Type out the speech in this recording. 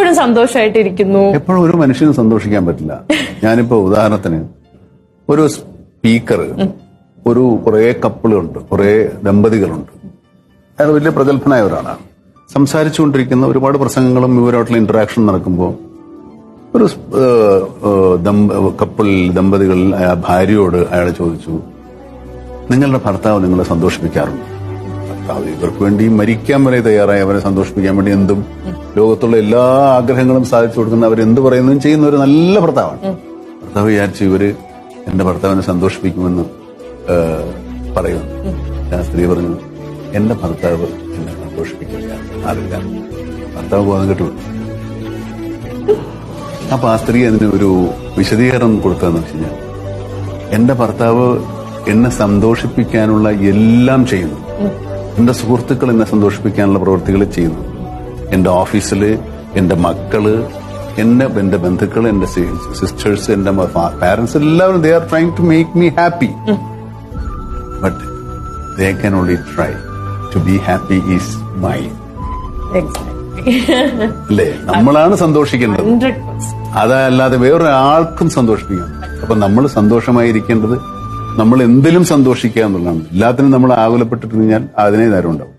എപ്പോഴും സന്തോഷമായിട്ടിരിക്കുന്നു. എപ്പോഴും ഒരു മനുഷ്യനും സന്തോഷിക്കാൻ പറ്റില്ല. ഞാനിപ്പോ ഉദാഹരണത്തിന് ഒരു സ്പീക്കർ, കുറെ കപ്പിളുണ്ട്, കുറെ ദമ്പതികളുണ്ട്. അയാൾ വലിയ പ്രഗത്ഭനായ ഒരാളാണ്. സംസാരിച്ചുകൊണ്ടിരിക്കുന്ന ഒരുപാട് പ്രസംഗങ്ങളും ഇവരുമായിട്ടുള്ള ഇന്ററാക്ഷൻ നടക്കുമ്പോൾ ഒരു ദമ്പതികൾ ഭാര്യയോട് അയാൾ ചോദിച്ചു, നിങ്ങളുടെ ഭർത്താവ് നിങ്ങളെ സന്തോഷിപ്പിക്കാറുണ്ട്? ഭർത്താവ് ഇവർക്ക് വേണ്ടി മരിക്കാൻ വരെ തയ്യാറായി അവരെ സന്തോഷിപ്പിക്കാൻ വേണ്ടി എന്തും ലോകത്തുള്ള എല്ലാ ആഗ്രഹങ്ങളും സാധിച്ചു കൊടുക്കുന്ന അവരെന്ത് പറയുന്നതും ചെയ്യുന്ന ഒരു നല്ല ഭർത്താവാണ്. ഭർത്താവ് വിചാരിച്ചു ഇവര് എന്റെ ഭർത്താവിനെ സന്തോഷിപ്പിക്കുമെന്ന് പറയുന്നു. ഞാൻ സ്ത്രീ പറഞ്ഞു, എന്റെ ഭർത്താവ് എന്നെ സന്തോഷിപ്പിക്കില്ല, അറിയില്ല. ഭർത്താവ് ബോധം കെട്ടു. അപ്പൊ ആ സ്ത്രീ അതിന് ഒരു വിശദീകരണം കൊടുത്തതെന്ന് വെച്ച് കഴിഞ്ഞാൽ, എന്റെ ഭർത്താവ് എന്നെ സന്തോഷിപ്പിക്കാനുള്ള എല്ലാം ചെയ്യുന്നു. എന്റെ സുഹൃത്തുക്കൾ എന്നെ സന്തോഷിപ്പിക്കാനുള്ള പ്രവൃത്തികൾ ചെയ്യുന്നു. എന്റെ ഓഫീസില്, എന്റെ മക്കള്, എന്റെ ബന്ധുക്കൾ, എന്റെ സിസ്റ്റേഴ്സ്, എന്റെ പാരന്റ്സ് എല്ലാവരും they are trying to make me happy. But they can only try to be happy is mine. അല്ലേ? നമ്മളാണ് സന്തോഷിക്കേണ്ടത്, അതല്ലാതെ വേറൊരാൾക്കും സന്തോഷിപ്പിക്കാം. അപ്പൊ നമ്മൾ സന്തോഷമായിരിക്കേണ്ടത് നമ്മൾ എന്തിലും സന്തോഷിക്കുക എന്നുള്ളതാണ്. എല്ലാത്തിനും നമ്മൾ ആകുലപ്പെട്ടിട്ട് കഴിഞ്ഞാൽ അതിനെ നേരം ഉണ്ടാവും.